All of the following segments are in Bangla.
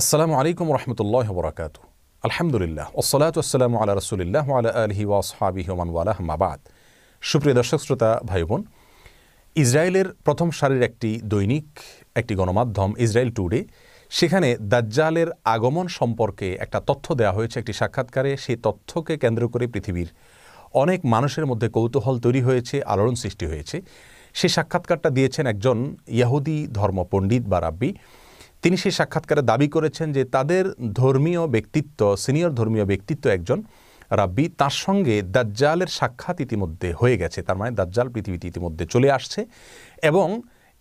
আসসালামু আলাইকুম রহমতুল্লাহ বরাকাতু। আলহামদুলিল্লাহ ওসসালাতু ওয়াসসালামু আলা রাসূলিল্লাহ ওয়া আলা আলিহি ওয়া আসহাবিহি ওয়া মান ওয়ালাহ, আম্মা বাদ। সুপ্রিয় দর্শক শ্রোতা ভাই বোন, ইসরায়েলের প্রথম সারির একটি দৈনিক, একটি গণমাধ্যম ইসরায়েল টুডে, সেখানে দাজ্জালের আগমন সম্পর্কে একটা তথ্য দেওয়া হয়েছে একটি সাক্ষাৎকারে। সেই তথ্যকে কেন্দ্র করে পৃথিবীর অনেক মানুষের মধ্যে কৌতূহল তৈরি হয়েছে, আলোড়ন সৃষ্টি হয়েছে। সেই সাক্ষাৎকারটা দিয়েছেন একজন ইহুদি ধর্ম পণ্ডিত বা রাব্বি। তিনি সেই সাক্ষাৎকারে দাবি করেছেন যে তাদের ধর্মীয় ব্যক্তিত্ব, সিনিয়র ধর্মীয় ব্যক্তিত্ব একজন রাব্বি, তার সঙ্গে দাজ্জালের সাক্ষাৎ ইতিমধ্যে হয়ে গেছে। তার মানে দাজ্জাল পৃথিবীতে ইতিমধ্যে চলে আসছে এবং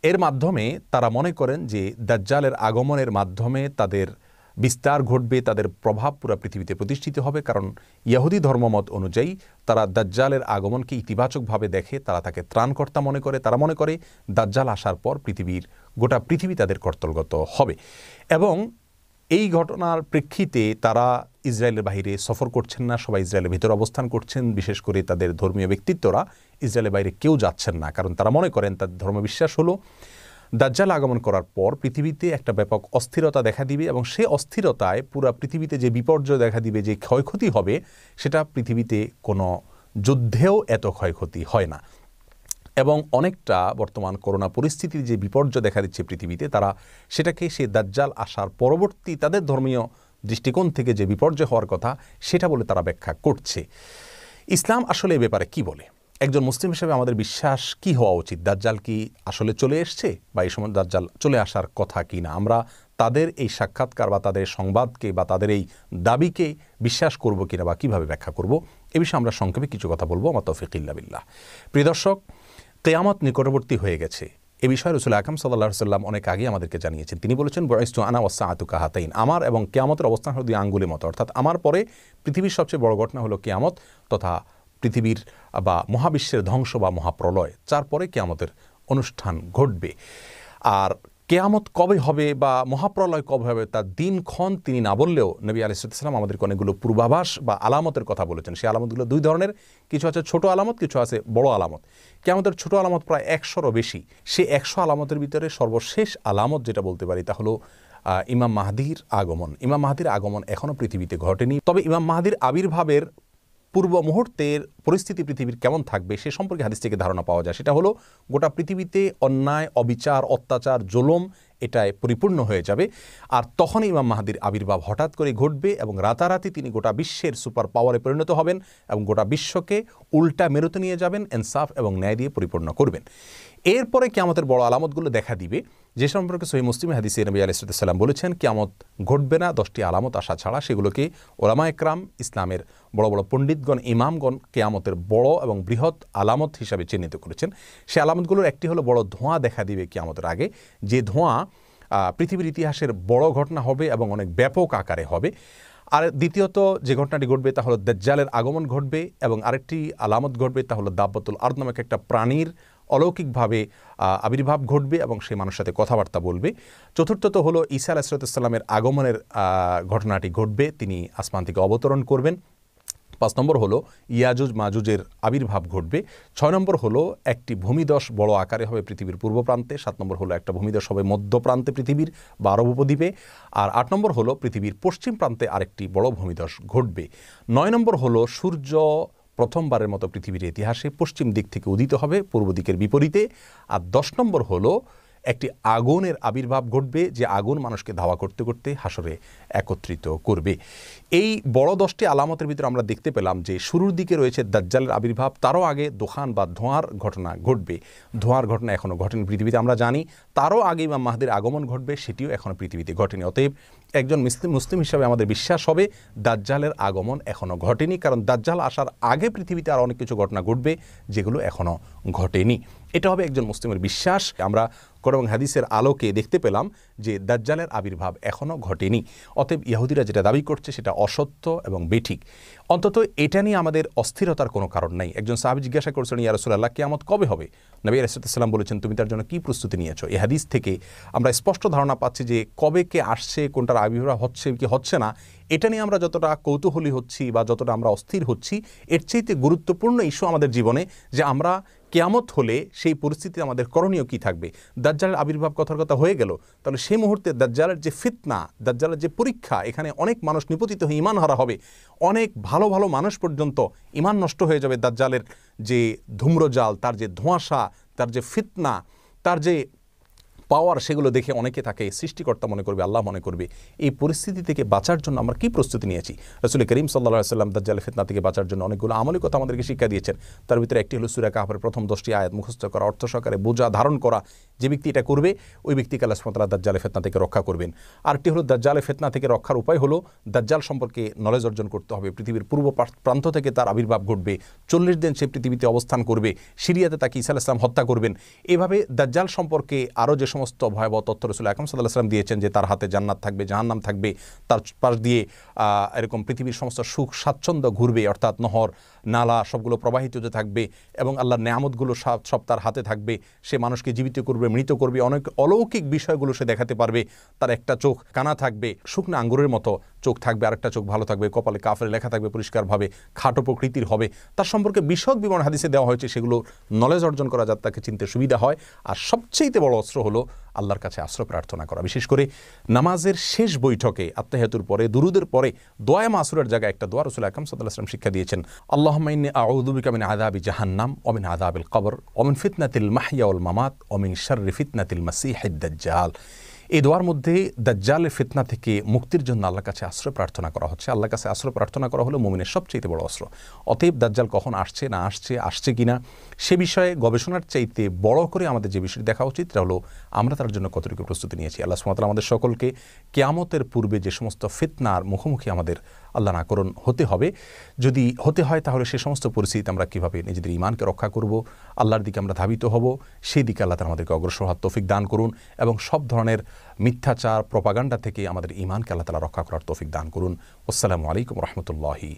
এর মাধ্যমে তারা মনে করেন যে দাজ্জালের আগমনের মাধ্যমে তাদের বিস্তার ঘটবে, তাদের প্রভাব পুরো পৃথিবীতে প্রতিষ্ঠিত হবে। কারণ ইহুদি ধর্মমত অনুযায়ী তারা দাজ্জালের আগমনকে ইতিবাচকভাবে দেখে, তারা তাকে ত্রাণকর্তা মনে করে। তারা মনে করে দাজ্জাল আসার পর গোটা পৃথিবী তাদের কর্তলগত হবে। এবং এই ঘটনার প্রেক্ষিতে তারা ইসরায়েলের বাইরে সফর করছেন না, সবাই ইসরায়েলের ভিতরে অবস্থান করছেন। বিশেষ করে তাদের ধর্মীয় ব্যক্তিত্বরা ইসরায়েলের বাইরে কেউ যাচ্ছেন না, কারণ তারা মনে করেন, তাদের ধর্মবিশ্বাস হলো দাজ্জাল আগমন করার পর পৃথিবীতে একটা ব্যাপক অস্থিরতা দেখা দিবে এবং সেই অস্থিরতায় পুরো পৃথিবীতে যে বিপর্যয় দেখা দিবে, যে ক্ষয়ক্ষতি হবে, সেটা পৃথিবীতে কোনো যুদ্ধেও এত ক্ষয়ক্ষতি হয় না। এবং অনেকটা বর্তমান করোনা পরিস্থিতির যে বিপর্যয় দেখা দিচ্ছে পৃথিবীতে, তারা সেটাকে সেই দাজ্জাল আসার পরবর্তী তাদের ধর্মীয় দৃষ্টিকোণ থেকে যে বিপর্যয় হওয়ার কথা, সেটা বলে তারা ব্যাখ্যা করছে। ইসলাম আসলে এ ব্যাপারে কি বলে? একজন মুসলিম হিসেবে আমাদের বিশ্বাস কি হওয়া উচিত? দাজ্জাল কি আসলে চলে এসছে, বা এই সময় দাজ্জাল চলে আসার কথা কি না? আমরা তাদের এই সাক্ষাৎকার বা তাদের সংবাদকে বা তাদের এই দাবিকে বিশ্বাস করব কিনা বা কিভাবে ব্যাখ্যা করব, এ বিষয়ে আমরা সংক্ষেপে কিছু কথা বলবো। আমার তৌফিক ইল্লা বিল্লাহ। প্রিয় দর্শক, কিয়ামত নিকটবর্তী হয়ে গেছে। এ বিষয়ে রাসূল আকরাম সাল্লাল্লাহু আলাইহি ওয়াসাল্লাম অনেক আগে আমাদেরকে জানিয়েছেন। তিনি বলেছেন, বুইসতু আনা ওয়াসসাআতু কাহাতাইন, আমার এবং কিয়ামতের অবস্থান হলো দুই আঙ্গুলের মতো। অর্থাৎ আমার পরে পৃথিবীর সবচেয়ে বড় ঘটনা হলো কিয়ামত তথা পৃথিবীর বা মহাবিশ্বের ধ্বংস বা মহাপ্রলয়। তারপরে কিয়ামতের অনুষ্ঠান ঘটবে। আর কিয়ামত কবে হবে বা মহাপ্রলয় কবে হবে তার দিনক্ষণ তিনি না বললেও নবী আলাইহিস সালাম আমাদেরকে অনেকগুলো পূর্বাভাস বা আলামতের কথা বলেছেন। সেই আলামতগুলো দুই ধরনের, কিছু আছে ছোট আলামত, কিছু আছে বড় আলামত। কিয়ামতের ছোট আলামত প্রায় 100-রও বেশি। সেই 100 আলামতের ভিতরে সর্বশেষ আলামত যেটা বলতে পারি তা হলো ইমাম মাহদির আগমন। ইমাম মাহদির আগমন এখনও পৃথিবীতে ঘটেনি, তবে ইমাম মাহদির আবির্ভাবের পূর্ব মুহূর্তের পরিস্থিতি পৃথিবীর কেমন থাকবে সে সম্পর্কে হাদিস থেকে ধারণা পাওয়া যায়। সেটা হলো গোটা পৃথিবীতে অন্যায়, অবিচার, অত্যাচার, জুলুম এটায় পরিপূর্ণ হয়ে যাবে। আর তখনই ইমাম মাহদির আবির্ভাব হঠাৎ করে ঘটবে এবং রাতারাতি তিনি গোটা বিশ্বের সুপার পাওয়ারে পরিণত হবেন এবং গোটা বিশ্বকে উল্টা মেরুতে নিয়ে যাবেন, ইনসাফ এবং ন্যায় দিয়ে পরিপূর্ণ করবেন। এরপরে কিয়ামতের বড় আলামতগুলো দেখা দিবে, যে সম্পর্কে সহিহ মুসলিম হাদিসে নবী আলাইহিস সালাম বলেছেন কিয়ামত ঘটবে না 10টি আলামত আসা ছাড়া। সেগুলোকে ওলামায়ে কেরাম, ইসলামের বড় বড় পণ্ডিতগণ, ইমামগণ কিয়ামতের বড় এবং বৃহৎ আলামত হিসাবে চিহ্নিত করেছেন। সেই আলামতগুলোর একটি হলো বড় ধোঁয়া দেখা দিবে কিয়ামতের আগে, যে ধোঁয়া পৃথিবীর ইতিহাসের বড় ঘটনা হবে এবং অনেক ব্যাপক আকারে হবে। আর দ্বিতীয়ত যে ঘটনাটি ঘটবে তা হলো দাজ্জালের আগমন ঘটবে এবং আরেকটি আলামত ঘটবে তা হলো দাব্বাতুল আরদ নামক একটা প্রাণীর অলৌকিকভাবে আবির্ভাব ঘটবে এবং সেই মানুষের সাথে কথাবার্তা বলবে। চতুর্থত হলো ঈসা আলাইহিস সালামের আগমনের ঘটনাটি ঘটবে, তিনি আসমান থেকে অবতরণ করবেন। 5 নম্বর হলো ইয়াজুজ মাজুজের আবির্ভাব ঘটবে। 6 নম্বর হলো একটি ভূমিধস বড় আকারে হবে পৃথিবীর পূর্ব প্রান্তে। 7 নম্বর হলো একটা ভূমিধস হবে মধ্য প্রান্তে পৃথিবীর বা আরব উপদ্বীপে। আর 8 নম্বর হলো পৃথিবীর পশ্চিম প্রান্তে আরেকটি বড় ভূমিধস ঘটবে। 9 নম্বর হলো সূর্য প্রথমবারের মতো পৃথিবীর ইতিহাসে পশ্চিম দিক থেকে উদিত হবে, পূর্ব দিকের বিপরীতে। আর 10 নম্বর হলো একটি আগুনের আবির্ভাব ঘটবে, যে আগুন মানুষকে ধাওয়া করতে করতে হাসরে একত্রিত করবে। এই বড় 10টি আলামতের ভিতরে আমরা দেখতে পেলাম যে শুরুর দিকে রয়েছে দাজ্জালের আবির্ভাব, তারও আগে দোকান বা ধোঁয়ার ঘটনা ঘটবে। ধোঁয়ার ঘটনা এখনও ঘটেনি পৃথিবীতে, আমরা জানি। তারও আগে ইমাম মাহদির আগমন ঘটবে, সেটিও এখনও পৃথিবীতে ঘটেনি। অতএব একজন মুসলিম হিসাবে আমাদের বিশ্বাস হবে দাজ্জালের আগমন এখনও ঘটেনি, কারণ দাজ্জাল আসার আগে পৃথিবীতে আর অনেক কিছু ঘটনা ঘটবে যেগুলো এখনও ঘটেনি। এটা হবে একজন মুসলিমের বিশ্বাস। আমরা কোরআন এবং হাদিসের আলোকে দেখতে পেলাম যে দাজ্জালের আবির্ভাব এখনও ঘটেনি। অতএব ইহুদিরা যেটা দাবি করছে সেটা অসত্য এবং বেঠিক। অন্তত এটা নিয়ে আমাদের অস্থিরতার কোনো কারণ নাই। একজন সাহাবী জিজ্ঞাসা করেছেন, ইয়া রাসূলুল্লাহ, কিয়ামত কবে হবে? নবী আলাইহিস সালাম বলেছেন, তুমি তার জন্য কি প্রস্তুতি নিয়েছো? এই হাদিস থেকে আমরা স্পষ্ট ধারণা পাচ্ছি যে কবে কে আসছে, কোনটার আবির্ভাব হচ্ছে কি হচ্ছে না, এটা নিয়ে আমরা যতটা কৌতূহলী হচ্ছি বা যতটা আমরা অস্থির হচ্ছি, এর চাইতে গুরুত্বপূর্ণ ইস্যু আমাদের জীবনে যে আমরা কিয়ামত হলে সেই পরিস্থিতিতে আমাদের করণীয় কী থাকবে। দাজ্জালের আবির্ভাব কথার কথা হয়ে গেল, তাহলে সেই মুহূর্তে দাজ্জালের যে ফিতনা, দাজ্জালের যে পরীক্ষা, এখানে অনেক মানুষ নিপতিত হয়ে ঈমান হারা হবে, অনেক ভালো ভালো মানুষ পর্যন্ত ঈমান নষ্ট হয়ে যাবে। দাজ্জালের যে ধূম্রজাল, তার যে ধোঁয়াশা, তার যে ফিতনা, তার যে পাওয়ার, সেগুলো দেখে অনেকে তাকে সৃষ্টিকর্তা মনে করবে, আল্লাহ মনে করবে। এই পরিস্থিতি থেকে বাঁচার জন্য আমরা কী প্রস্তুতি নিয়েছি? রাসূল করিম সাল্লাল্লাহু আলাইহি ওয়াসাল্লাম দাজ্জালের ফিতনা থেকে বাঁচার জন্য অনেকগুলো আমলি কথা আমাদেরকে শিক্ষা দিয়েছেন। তার ভিতরে একটি হলো সূরা কাহফের প্রথম 10টি আয়াত মুখস্থ করা, অর্থ সহকারে বোঝা ধারণ করা। যে ব্যক্তি এটা করবে, ওই ব্যক্তিকে আল্লাহ সুবহানাহু ওয়া তাআলা দাজ্জালের ফিতনা থেকে রক্ষা করবেন। আরেকটি হলো দাজ্জালের ফিতনা থেকে রক্ষার উপায় হলো দাজ্জাল সম্পর্কে নলেজ অর্জন করতে হবে। পৃথিবীর পূর্ব প্রান্ত থেকে তার আবির্ভাব ঘটবে, 40 দিন সে পৃথিবীতে অবস্থান করবে, সিরিয়াতে তাকে ঈসা আলাইহিস সালাম হত্যা করবেন। এভাবে দাজ্জাল সম্পর্কে আরও যে সমস্ত ভয়াবহ তথ্য রাসূল আকরাম সাল্লাল্লাহু আলাইহি ওয়াসাল্লাম দিয়েছেন, যে তার হাতে জান্নাত থাকবে, জাহান্নাম থাকবে, তার পাশ দিয়ে এরকম পৃথিবীর সমস্ত সুখ স্বাচ্ছন্দ্য ঘুরবে, অর্থাৎ নহর নালা সবগুলো প্রবাহিত হতে থাকবে এবং আল্লাহর নেয়ামতগুলো সব তার হাতে থাকবে। সে মানুষকে জীবিত করবে, মৃত করবে, অনেক অলৌকিক বিষয়গুলো সে দেখাতে পারবে। তার একটা চোখ কানা থাকবে, শুকনো আঙ্গুরের মতো চোখ থাকবে, আরেকটা চোখ ভালো থাকবে, কপালে কাফের লেখা থাকবে পরিষ্কারভাবে, খাটো প্রকৃতির হবে। তার সম্পর্কে বিশদ বিবরণ হাদিসে দেওয়া হয়েছে, সেগুলো নলেজ অর্জন করা যাতে তাকে চিনতে সুবিধা হয়। আর সবচেয়ে বড় অস্ত্র হলো আল্লাহর কাছে আশ্রয় প্রার্থনা করা। বিশেষ করে নামাজের শেষ বৈঠকে আত্তাহিয়াতুর পরে, দুরুদের পরে দোয়া মাসুরের জায়গায় একটা দোয়া রাসূল আকরাম সাল্লাল্লাহু আলাইহি ওয়াসাল্লাম শিক্ষা দিয়েছেন। আল্লাহুম্মা ইন্নী আউযু বিকা মিন আযাবি জাহান্নাম ওয়া মিন আযাবিল কবর ওয়া মিন ফিতনাতিল মাহইয়া ওয়াল মামাত ওয়া মিন শাররি ফিতনাতিল মাসীহিদ দাজ্জাল। এই দোয়ার মধ্যে দাজ্জালের ফিতনা থেকে মুক্তির জন্য আল্লাহর কাছে আশ্রয় প্রার্থনা করা হচ্ছে। আল্লাহর কাছে আশ্রয় প্রার্থনা করা হলো মুমিনের সবচেয়ে বড় অস্ত্র। অতএব দাজ্জাল কখন আসছে না আসছে কিনা সে বিষয়ে গবেষণার চাইতে বড় করে আমাদের যে বিষয়টি দেখা উচিত, সেটা হলো আমরা তার জন্য কতটুকু প্রস্তুতি নিয়েছি। আল্লাহ সুবহানাহু ওয়া তাআলা আমাদের সকলকে কিয়ামতের পূর্বে যে সমস্ত ফিতনার মুখোমুখি আমাদের আল্লাহ না করুন হতে হবে, যদি হতে হয় তাহলে সে সমস্ত পরিস্থিতি আমরা কীভাবে নিজেদের ঈমানকে রক্ষা করব, আল্লাহর দিকে আমরা ধাবিত হব, সেই দিকে আল্লাহ তাআলা আমাদেরকে অগ্রসর হওয়ার তৌফিক দান করুন এবং সব ধরনের মিথ্যাচার প্রপাগান্ডা থেকে আমাদের ঈমানকে আল্লাহ তাআলা রক্ষা করার তৌফিক দান করুন। আসসালামু আলাইকুম ওয়া রাহমাতুল্লাহি